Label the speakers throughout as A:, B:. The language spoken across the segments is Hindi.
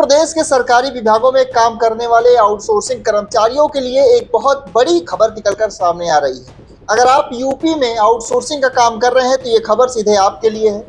A: प्रदेश के सरकारी विभागों में काम करने वाले आउटसोर्सिंग कर्मचारियों के लिए एक बहुत बड़ी खबर निकलकर सामने आ रही है। अगर आप यूपी में आउटसोर्सिंग का काम कर रहे हैं तो ये खबर सीधे आपके लिए है।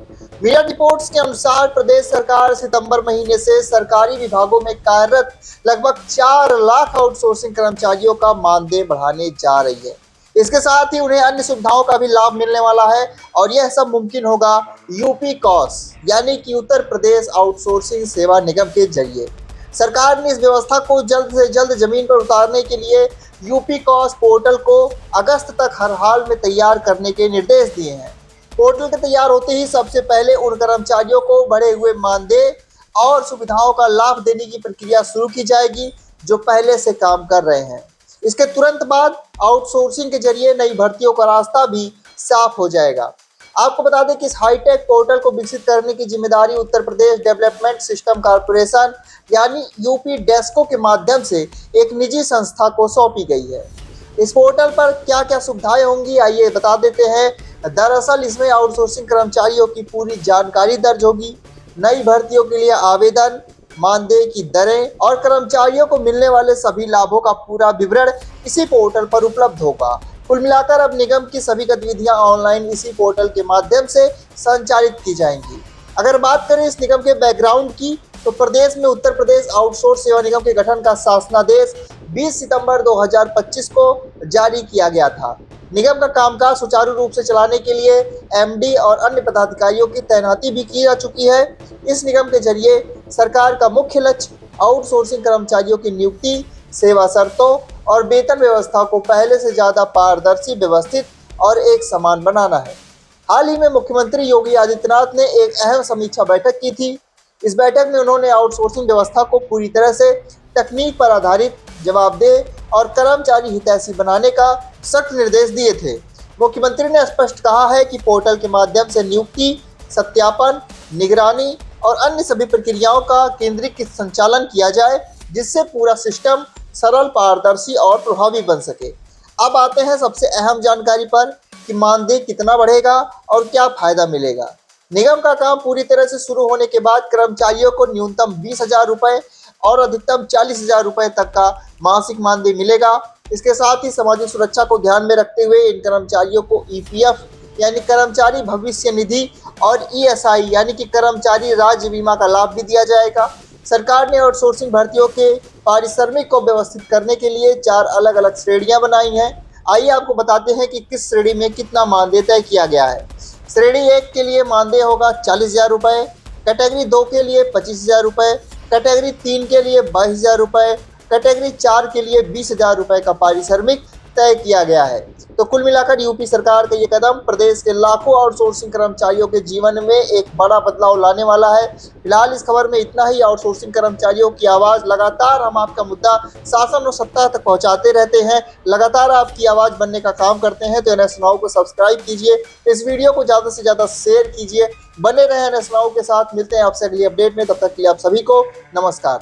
A: मीडिया रिपोर्ट्स के अनुसार प्रदेश सरकार सितंबर महीने से सरकारी विभागों में कार्यरत लगभग 4 लाख आउटसोर्सिंग कर्मचारियों का मानदेय बढ़ाने जा रही है। इसके साथ ही उन्हें अन्य सुविधाओं का भी लाभ मिलने वाला है और यह सब मुमकिन होगा यूपी कॉस यानी कि उत्तर प्रदेश आउटसोर्सिंग सेवा निगम के जरिए। सरकार ने इस व्यवस्था को जल्द से जल्द जमीन पर उतारने के लिए यूपी कॉस पोर्टल को अगस्त तक हर हाल में तैयार करने के निर्देश दिए हैं। पोर्टल के तैयार होते ही सबसे पहले उन कर्मचारियों को बढ़े हुए मानदेय और सुविधाओं का लाभ देने की प्रक्रिया शुरू की जाएगी जो पहले से काम कर रहे हैं। इसके तुरंत बाद आउटसोर्सिंग के जरिए नई भर्तियों का रास्ता भी साफ हो जाएगा। आपको बता दें कि इस हाईटेक पोर्टल को विकसित करने की जिम्मेदारी Uttar Pradesh development system corporation यानी यूपी डेस्को के माध्यम से एक निजी संस्था को सौंपी गई है। इस पोर्टल पर क्या क्या सुविधाएं होंगी आइए बता देते हैं। दरअसल इसमें आउटसोर्सिंग कर्मचारियों की पूरी जानकारी दर्ज होगी, नई भर्तियों के लिए आवेदन, मानदेय की दरें और कर्मचारियों को मिलने वाले सभी लाभों का पूरा विवरण इसी पोर्टल पर उपलब्ध होगा। कुल मिलाकर अब निगम की सभी गतिविधियां ऑनलाइन इसी पोर्टल के माध्यम से संचालित की जाएंगी। अगर बात करें इस निगम के बैकग्राउंड की तो प्रदेश में उत्तर प्रदेश आउटसोर्स सेवा निगम के गठन का शासनादेश 20 सितंबर 2025 को जारी किया गया था। निगम का कामकाज सुचारू रूप से चलाने के लिए एमडी और अन्य पदाधिकारियों की तैनाती भी की जा चुकी है। इस निगम के जरिए सरकार का मुख्य लक्ष्य आउटसोर्सिंग कर्मचारियों की नियुक्ति, सेवा शर्तों और वेतन व्यवस्था को पहले से ज़्यादा पारदर्शी, व्यवस्थित और एक समान बनाना है। हाल ही में मुख्यमंत्री योगी आदित्यनाथ ने एक अहम समीक्षा बैठक की थी। इस बैठक में उन्होंने आउटसोर्सिंग व्यवस्था को पूरी तरह से तकनीक पर आधारित, जवाबदेह और कर्मचारी हितैषी बनाने का सख्त निर्देश दिए थे। मुख्यमंत्री ने स्पष्ट कहा है कि पोर्टल के माध्यम से नियुक्ति, सत्यापन, निगरानी और अन्य सभी प्रक्रियाओं का केंद्रीकृत संचालन किया जाए जिससे पूरा सिस्टम सरल, पारदर्शी और प्रभावी बन सके। अब आते हैं सबसे अहम जानकारी पर कि मानदेय कितना बढ़ेगा और क्या फायदा मिलेगा। निगम का काम पूरी तरह से शुरू होने के बाद कर्मचारियों को न्यूनतम 20,000 रुपये और अधिकतम 40,000 रुपये तक का मासिक मानदेय मिलेगा। इसके साथ ही सामाजिक सुरक्षा को ध्यान में रखते हुए इन कर्मचारियों को ईपीएफ यानी कर्मचारी भविष्य निधि और ईएसआई यानी कि कर्मचारी राज्य बीमा का लाभ भी दिया जाएगा। सरकार ने आउटसोर्सिंग भर्तियों के पारिश्रमिक को व्यवस्थित करने के लिए 4 अलग अलग श्रेणियां बनाई हैं। आइए आपको बताते हैं कि किस श्रेणी में कितना मानदेय तय किया गया है। श्रेणी 1 के लिए मानदेय होगा 40,000 रुपये, कैटेगरी 2 के लिए 25,000 रुपये, कैटेगरी 3 के लिए 22,000 रुपये, कैटेगरी 4 के लिए 20,000 रुपये का पारिश्रमिक तय किया गया है। तो कुल मिलाकर यूपी सरकार का ये कदम प्रदेश के लाखों आउटसोर्सिंग कर्मचारियों के जीवन में एक बड़ा बदलाव लाने वाला है। फिलहाल इस खबर में इतना ही। आउटसोर्सिंग कर्मचारियों की आवाज़ लगातार हम आपका मुद्दा शासन और सत्ता तक पहुंचाते रहते हैं, लगातार आपकी आवाज़ बनने का काम करते हैं। तो NS Now को सब्सक्राइब कीजिए, इस वीडियो को ज़्यादा से ज़्यादा शेयर कीजिए। बने रहें NS Now के साथ। मिलते हैं आपसे अगली अपडेट में, तब तक के लिए आप सभी को नमस्कार।